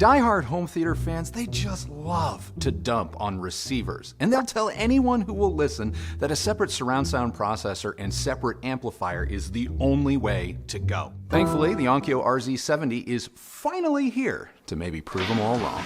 Die-hard home theater fans, they just love to dump on receivers. And they'll tell anyone who will listen that a separate surround sound processor and separate amplifier is the only way to go. Thankfully, the Onkyo RZ70 is finally here to maybe prove them all wrong.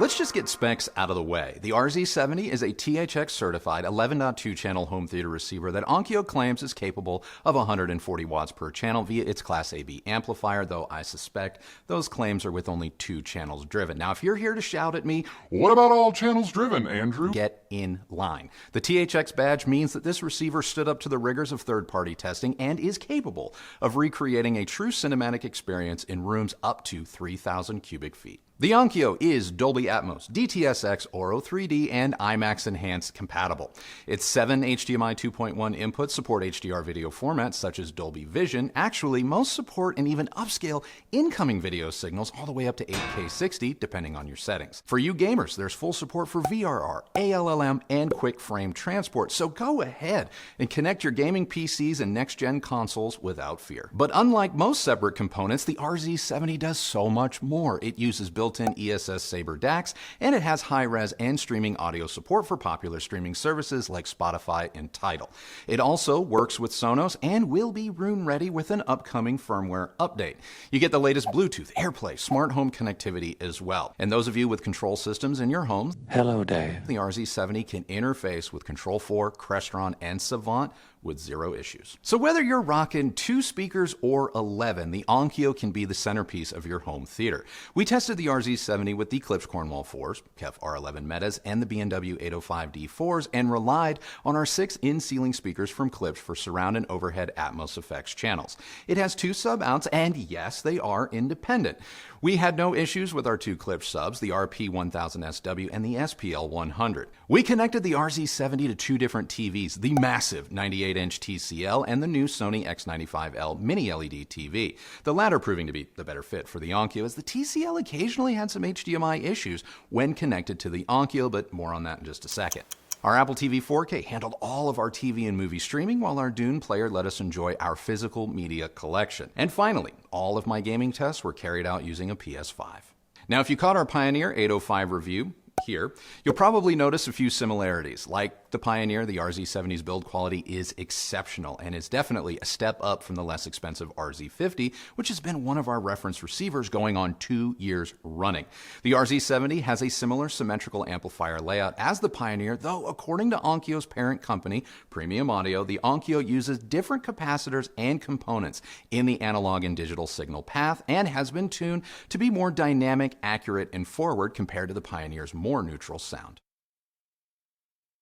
Let's just get specs out of the way. The RZ70 is a THX certified 11.2 channel home theater receiver that Onkyo claims is capable of 140 watts per channel via its Class AB amplifier, though I suspect those claims are with only 2 channels driven. Now, if you're here to shout at me, "What about all channels driven, Andrew?" get in line. The THX badge means that this receiver stood up to the rigors of third-party testing and is capable of recreating a true cinematic experience in rooms up to 3,000 cubic feet. The Onkyo is Dolby Atmos, DTS:X, Oro 3D, and IMAX Enhanced compatible. Its 7 HDMI 2.1 inputs support HDR video formats such as Dolby Vision. Actually, most support and even upscale incoming video signals all the way up to 8K 60, depending on your settings. For you gamers, there's full support for VRR, ALLM, and quick frame transport, so go ahead and connect your gaming PCs and next-gen consoles without fear. But unlike most separate components, the RZ70 does so much more. It uses built-in ESS Sabre DACs, and it has high-res and streaming audio support for popular streaming services like Spotify and Tidal. It also works with Sonos and will be room-ready with an upcoming firmware update. You get the latest Bluetooth, AirPlay, smart home connectivity as well. And those of you with control systems in your homes, hello, Dave. The RZ70 can interface with Control 4, Crestron, and Savant with 0 issues. So whether you're rocking 2 speakers or 11, the Onkyo can be the centerpiece of your home theater. We tested the RZ70 with the Klipsch Cornwall 4s, KEF R11 Metas, and the B&W 805D 4s, and relied on our 6 in-ceiling speakers from Klipsch for surround and overhead Atmos effects channels. It has 2 sub-outs, and yes, they are independent. We had no issues with our 2 Klipsch subs, the RP1000SW and the SPL100. We connected the RZ70 to 2 different TVs, the massive 98-inch TCL and the new Sony X95L mini LED TV, the latter proving to be the better fit for the Onkyo, as the TCL occasionally had some HDMI issues when connected to the Onkyo, but more on that in just a second. Our Apple TV 4K handled all of our TV and movie streaming, while our Dune player let us enjoy our physical media collection. And finally, all of my gaming tests were carried out using a PS5. Now, if you caught our Pioneer 805 review here, you'll probably notice a few similarities. Like the Pioneer, the RZ70's build quality is exceptional and is definitely a step up from the less expensive RZ50, which has been one of our reference receivers going on 2 years running. The RZ70 has a similar symmetrical amplifier layout as the Pioneer, though according to Onkyo's parent company, Premium Audio, the Onkyo uses different capacitors and components in the analog and digital signal path and has been tuned to be more dynamic, accurate, and forward compared to the Pioneer's more neutral sound.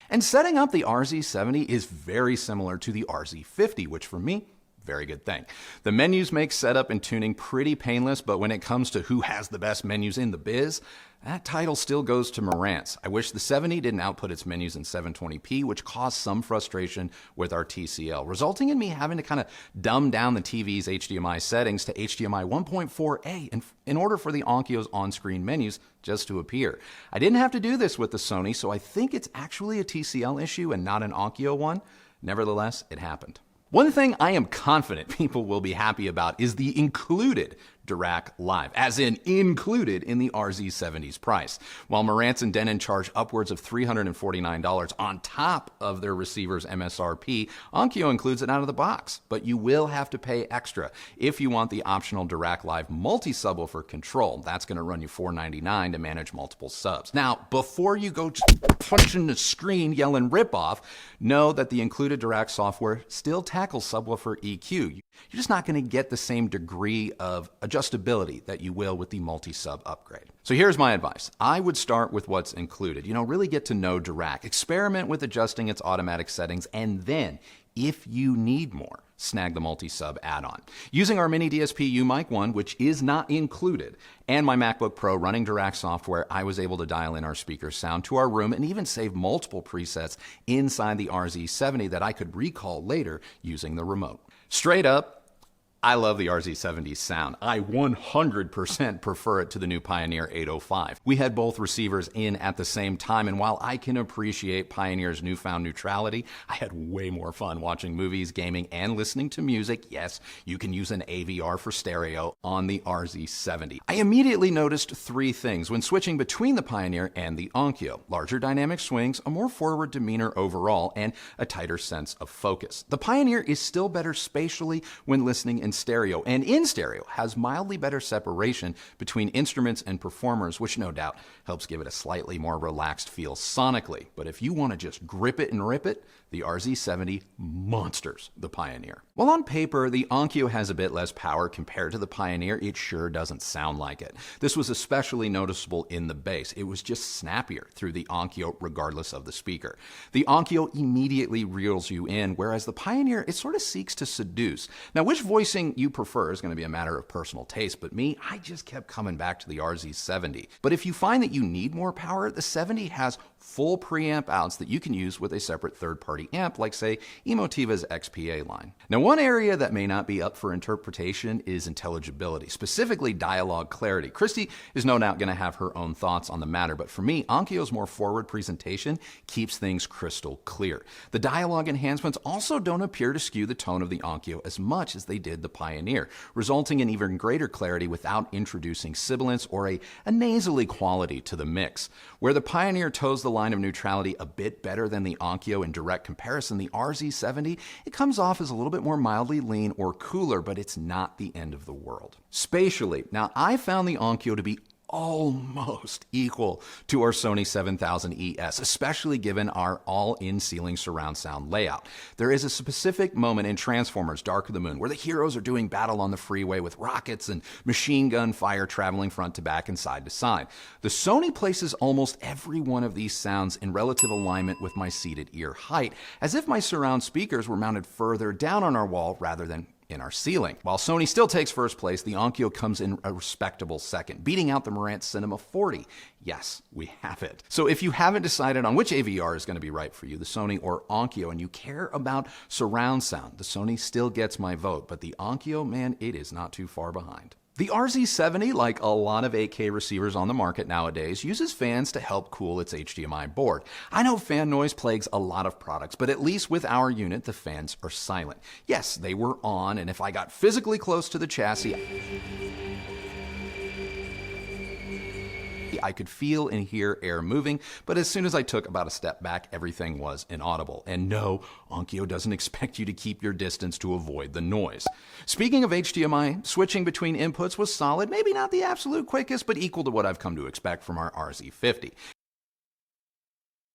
And setting up the RZ70 is very similar to the RZ50, which for me, very good thing. The menus make setup and tuning pretty painless, but when it comes to who has the best menus in the biz, that title still goes to Marantz. I wish the 70 didn't output its menus in 720p, which caused some frustration with our TCL, resulting in me having to kind of dumb down the TV's HDMI settings to HDMI 1.4a in order for the Onkyo's on-screen menus just to appear. I didn't have to do this with the Sony, so I think it's actually a TCL issue and not an Onkyo one. Nevertheless, it happened. One thing I am confident people will be happy about is the included DIRAC Live, as in included in the RZ70's price. While Marantz and Denon charge upwards of $349 on top of their receiver's MSRP, Onkyo includes it out of the box, but you will have to pay extra if you want the optional DIRAC Live multi-subwoofer control. That's going to run you $499 to manage multiple subs. Now, before you go punching the screen yelling rip-off, know that the included DIRAC software still tackles subwoofer EQ. You're just not going to get the same degree of adjustability that you will with the multi-sub upgrade. So here's my advice. I would start with what's included. Really get to know DIRAC. Experiment with adjusting its automatic settings, and then, if you need more, snag the multi-sub add-on. Using our mini DSP U-Mic 1, which is not included, and my MacBook Pro running DIRAC software, I was able to dial in our speaker sound to our room and even save multiple presets inside the RZ70 that I could recall later using the remote. Straight up, I love the RZ70's sound. I 100% prefer it to the new Pioneer 805. We had both receivers in at the same time, and while I can appreciate Pioneer's newfound neutrality, I had way more fun watching movies, gaming, and listening to music. Yes, you can use an AVR for stereo on the RZ70. I immediately noticed three things when switching between the Pioneer and the Onkyo: larger dynamic swings, a more forward demeanor overall, and a tighter sense of focus. The Pioneer is still better spatially when listening in stereo, and in stereo has mildly better separation between instruments and performers, which no doubt helps give it a slightly more relaxed feel sonically. But if you want to just grip it and rip it, the RZ70 monsters the Pioneer. While on paper, the Onkyo has a bit less power compared to the Pioneer, it sure doesn't sound like it. This was especially noticeable in the bass. It was just snappier through the Onkyo regardless of the speaker. The Onkyo immediately reels you in, whereas the Pioneer, it sort of seeks to seduce. Now, which voicing you prefer is going to be a matter of personal taste, but me, I just kept coming back to the RZ70. But if you find that you need more power, the 70 has full preamp outs that you can use with a separate third-party amp, like say Emotiva's XPA line. Now, one area that may not be up for interpretation is intelligibility, specifically dialogue clarity. Kristi is no doubt going to have her own thoughts on the matter, but for me, Onkyo's more forward presentation keeps things crystal clear. The dialogue enhancements also don't appear to skew the tone of the Onkyo as much as they did the Pioneer, resulting in even greater clarity without introducing sibilance or a nasally quality to the mix. Where the Pioneer toes the line of neutrality a bit better than the Onkyo in direct comparison, the RZ70, it comes off as a little bit more mildly lean or cooler, but it's not the end of the world. Spatially, now I found the Onkyo to be almost equal to our SONY 7000 ES, especially given our all-in ceiling surround sound layout. There is a specific moment in Transformers: Dark of the Moon where the heroes are doing battle on the freeway with rockets and machine gun fire traveling front to back and side to side. The SONY places almost every one of these sounds in relative alignment with my seated ear height, as if my surround speakers were mounted further down on our wall rather than in our ceiling. While SONY still takes first place, the Onkyo comes in a respectable second, beating out the Marantz Cinema 40. Yes, we have it. So if you haven't decided on which AVR is going to be right for you, the SONY or Onkyo, and you care about surround sound, the SONY still gets my vote, but the Onkyo, man, it is not too far behind. The RZ70, like a lot of 8K receivers on the market nowadays, uses fans to help cool its HDMI board. I know fan noise plagues a lot of products, but at least with our unit, the fans are silent. Yes, they were on, and if I got physically close to the chassis, I could feel and hear air moving, but as soon as I took about a step back, everything was inaudible. And no, Onkyo doesn't expect you to keep your distance to avoid the noise. Speaking of HDMI, switching between inputs was solid, maybe not the absolute quickest, but equal to what I've come to expect from our RZ50.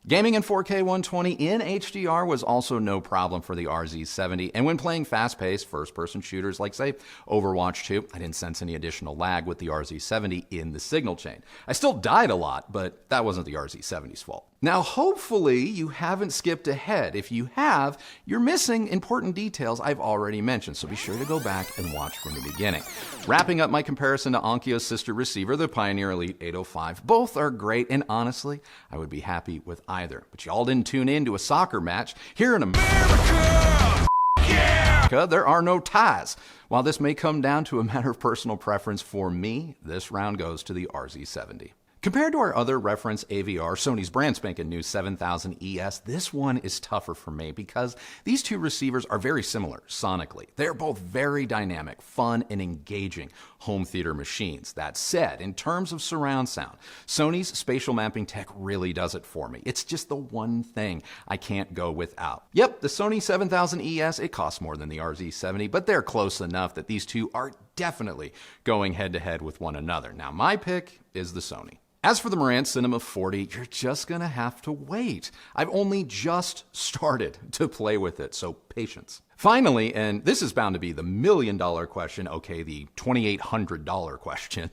Gaming in 4K 120 in HDR was also no problem for the RZ70, and when playing fast-paced first-person shooters like, say, Overwatch 2, I didn't sense any additional lag with the RZ70 in the signal chain. I still died a lot, but that wasn't the RZ70's fault. Now, hopefully, you haven't skipped ahead. If you have, you're missing important details I've already mentioned, so be sure to go back and watch from the beginning. Wrapping up my comparison to Onkyo's sister receiver, the Pioneer Elite 805, both are great, and honestly, I would be happy with either. But y'all didn't tune in to a soccer match. Here in America, yeah! There are no ties. While this may come down to a matter of personal preference, for me, this round goes to the RZ70. Compared to our other reference AVR, Sony's brand spanking new 7000 ES, this one is tougher for me because these two receivers are very similar sonically. They're both very dynamic, fun, and engaging home theater machines. That said, in terms of surround sound, Sony's spatial mapping tech really does it for me. It's just the one thing I can't go without. Yep, the Sony 7000 ES, it costs more than the RZ70, but they're close enough that these two are definitely going head-to-head with one another. Now, my pick is the Sony. As for the Marantz Cinema 40, you're just gonna have to wait. I've only just started to play with it, so patience. Finally, and this is bound to be the $1 million question, okay, the $2,800 question.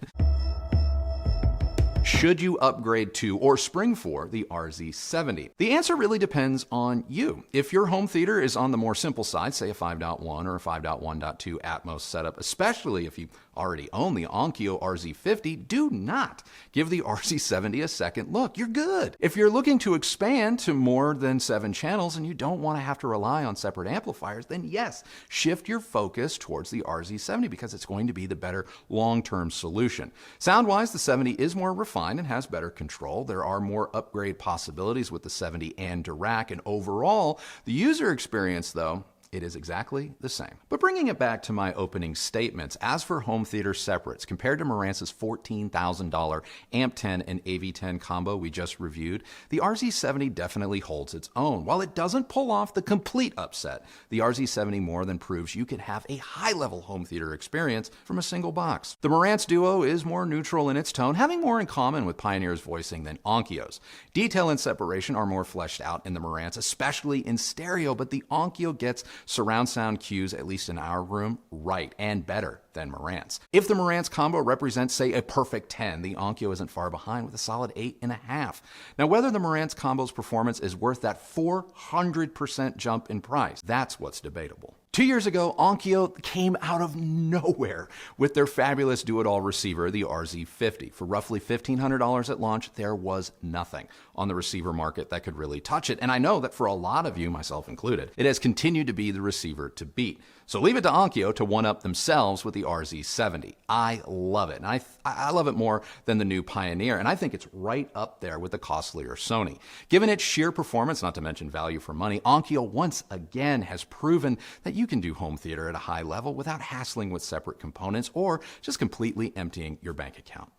Should you upgrade to or spring for the RZ70? The answer really depends on you. If your home theater is on the more simple side, say a 5.1 or a 5.1.2 Atmos setup, especially if you already own the Onkyo RZ50, do not give the RZ70 a second look. You're good. If you're looking to expand to more than 7 channels and you don't want to have to rely on separate amplifiers, then yes, shift your focus towards the RZ70 because it's going to be the better long-term solution. Sound-wise, the 70 is more refined and has better control. There are more upgrade possibilities with the 70 and DIRAC, and overall, the user experience, though, it is exactly the same. But bringing it back to my opening statements, as for home theater separates, compared to Marantz's $14,000 AMP10 and AV10 combo we just reviewed, the RZ70 definitely holds its own. While it doesn't pull off the complete upset, the RZ70 more than proves you can have a high-level home theater experience from a single box. The Marantz Duo is more neutral in its tone, having more in common with Pioneer's voicing than Onkyo's. Detail and separation are more fleshed out in the Marantz, especially in stereo, but the Onkyo gets surround sound cues, at least in our room, right and better than Marantz. If the Marantz combo represents, say, a perfect 10, the Onkyo isn't far behind with a solid 8.5. Now, whether the Marantz combo's performance is worth that 400% jump in price, that's what's debatable. 2 years ago, Onkyo came out of nowhere with their fabulous do-it-all receiver, the RZ50. For roughly $1,500 at launch, there was nothing on the receiver market that could really touch it. And I know that for a lot of you, myself included, it has continued to be the receiver to beat. So leave it to Onkyo to one-up themselves with the RZ70. I love it, and I love it more than the new Pioneer, and I think it's right up there with the costlier Sony. Given its sheer performance, not to mention value for money, Onkyo once again has proven that you can do home theater at a high level without hassling with separate components or just completely emptying your bank account.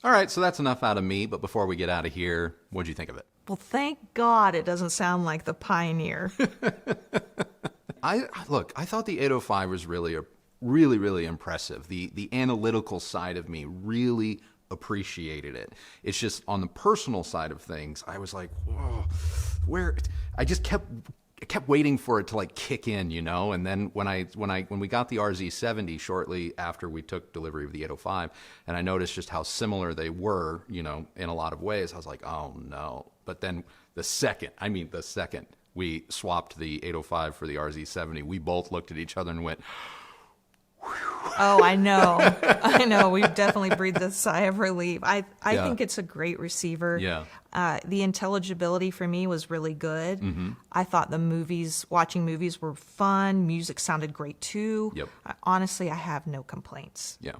All right, so that's enough out of me, but before we get out of here, what'd you think of it? Well, thank God it doesn't sound like the Pioneer. I thought the 805 was really impressive. The analytical side of me really appreciated it. It's just on the personal side of things, I was like, whoa, where? I just kept waiting for it to like kick in, you know. And then when we got the RZ70 shortly after we took delivery of the 805, and I noticed just how similar they were, you know, in a lot of ways, I was like, oh no. But then the second we swapped the 805 for the RZ70, we both looked at each other and went, whew. Oh, I know. I know. We've definitely breathed a sigh of relief. I think it's a great receiver. Yeah. The intelligibility for me was really good. Mm-hmm. I thought watching movies were fun. Music sounded great too. Yep. Honestly, I have no complaints. Yeah.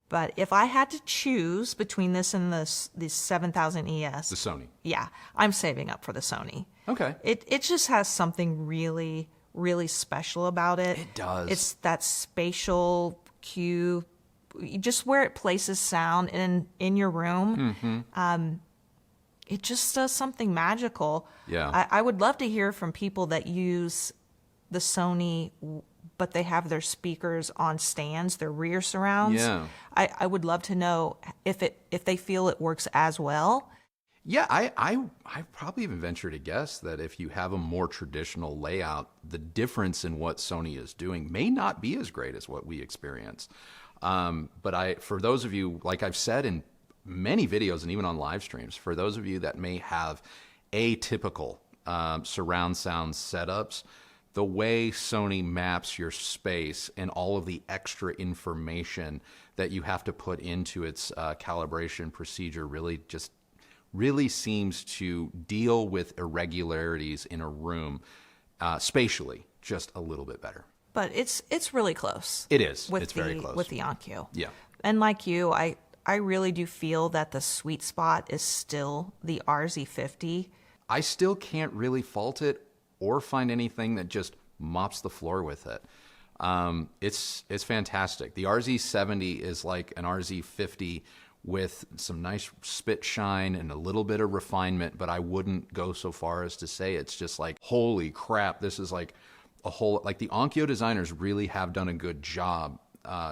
But if I had to choose between this and the 7000 ES, The Sony. Yeah, I'm saving up for the Sony. Okay. It just has something really, really special about it. It does. It's that spatial cue, just where it places sound in your room. Mm-hmm. It just does something magical. Yeah. I would love to hear from people that use the Sony, but they have their speakers on stands, their rear surrounds. Yeah. I would love to know if they feel it works as well. Yeah, I probably even venture to guess that if you have a more traditional layout, the difference in what Sony is doing may not be as great as what we experience. But for those of you, like I've said in many videos and even on live streams, for those of you that may have atypical surround sound setups, the way Sony maps your space and all of the extra information that you have to put into its calibration procedure really seems to deal with irregularities in a room spatially just a little bit better. But it's really close. It is. It's very close. With the Onkyo. Yeah. And like you, I really do feel that the sweet spot is still the RZ50. I still can't really fault it or find anything that just mops the floor with it. It's fantastic. The RZ70 is like an RZ50 with some nice spit shine and a little bit of refinement, but I wouldn't go so far as to say it's just like, holy crap, this is like a whole, like the Onkyo designers really have done a good job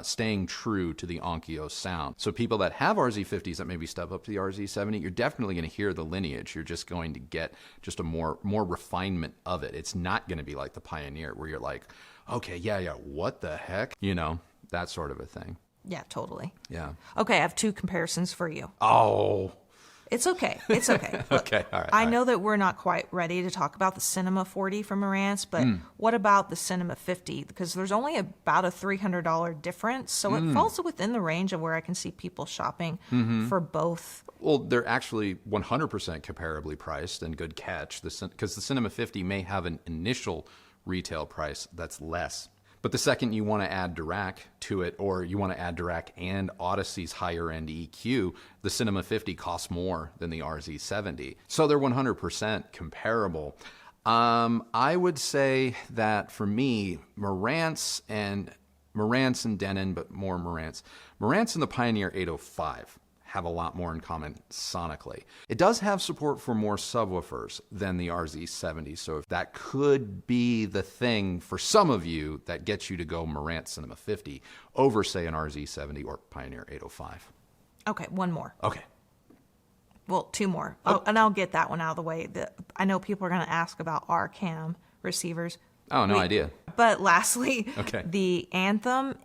staying true to the Onkyo sound. So people that have RZ50s that maybe step up to the RZ70, you're definitely going to hear the lineage. You're just going to get just a more refinement of it. It's not going to be like the Pioneer where you're like, okay, yeah, what the heck? You know, that sort of a thing. Yeah, totally. Yeah. Okay, I have 2 comparisons for you. Oh. It's okay. It's okay. Okay, all right. I know that we're not quite ready to talk about the Cinema 40 from Marantz, but what about the Cinema 50? Because there's only about a $300 difference, so it falls within the range of where I can see people shopping for both. Well, they're actually 100% comparably priced, and good catch, because the Cinema 50 may have an initial retail price that's less. But the second you want to add DIRAC to it, or you want to add DIRAC and Odyssey's higher-end EQ, the Cinema 50 costs more than the RZ70. So they're 100% comparable. I would say that for me, Marantz and Denon, but more Marantz. Marantz and the Pioneer 805 have a lot more in common sonically. It does have support for more subwoofers than the RZ70, so if that could be the thing for some of you that gets you to go Marantz Cinema 50 over, say, an RZ70 or Pioneer 805. Okay, one more. Okay. Well, 2 more. Oh, and I'll get that one out of the way. I know people are going to ask about ARCAM receivers. Oh, no idea. But lastly, Okay. the ANTHEM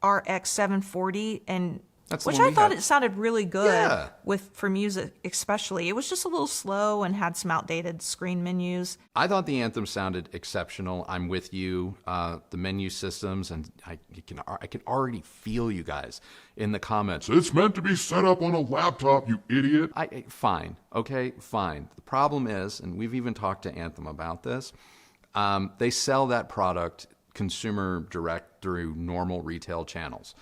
MRX740, and That's the which one I we thought had. it sounded really good Yeah. for music especially. It was just a little slow and had some outdated screen menus. I thought the Anthem sounded exceptional. I'm with you. The menu systems, and I can already feel you guys in the comments. It's meant to be set up on a laptop, you idiot. Fine. Okay, fine. The problem is, and we've even talked to Anthem about this, they sell that product consumer direct through normal retail channels.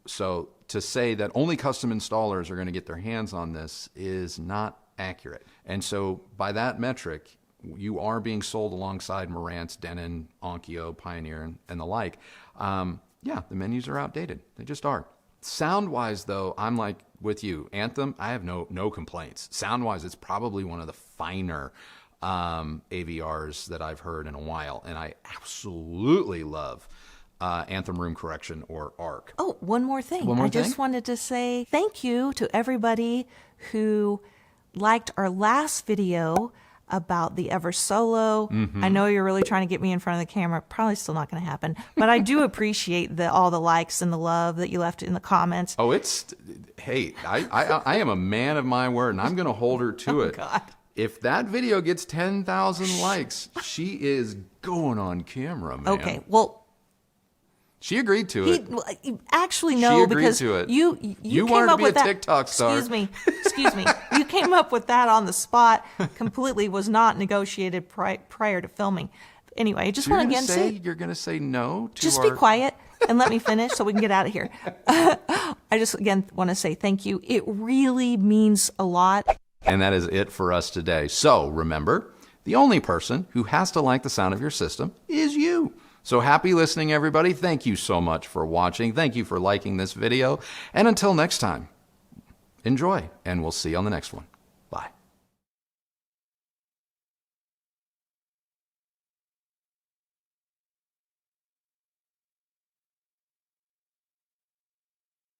So to say that only custom installers are going to get their hands on this is not accurate. And so by that metric, you are being sold alongside Marantz, Denon, Onkyo, Pioneer, and the like. Yeah, the menus are outdated. They just are. Sound-wise, though, I'm like with you. Anthem, I have no complaints. Sound-wise, it's probably one of the finer AVRs that I've heard in a while, and I absolutely love Anthem Room Correction, or ARC. Oh, one more thing. One more I just thing? wanted to say thank you to everybody who liked our last video about the Ever Solo. I know you're really trying to get me in front of the camera. Probably still not going to happen. But I do appreciate all the likes and the love that you left in the comments. Oh, hey, I am a man of my word, and I'm going to hold her to it. God. If that video gets 10,000 likes, she is going on camera, man. Okay, well, She agreed to it. actually She no, agreed because to it. you You came wanted to up be with a that. TikTok star. Excuse me. You came up with that on the spot. Completely was not negotiated prior to filming. Anyway, I just want to again say you're going to say no to just our... be quiet and let me finish so we can get out of here. I just again want to say thank you. It really means a lot. And that is it for us today. So remember, the only person who has to like the sound of your system is you. So happy listening, everybody. Thank you so much for watching. Thank you for liking this video. And until next time, enjoy, and we'll see you on the next one.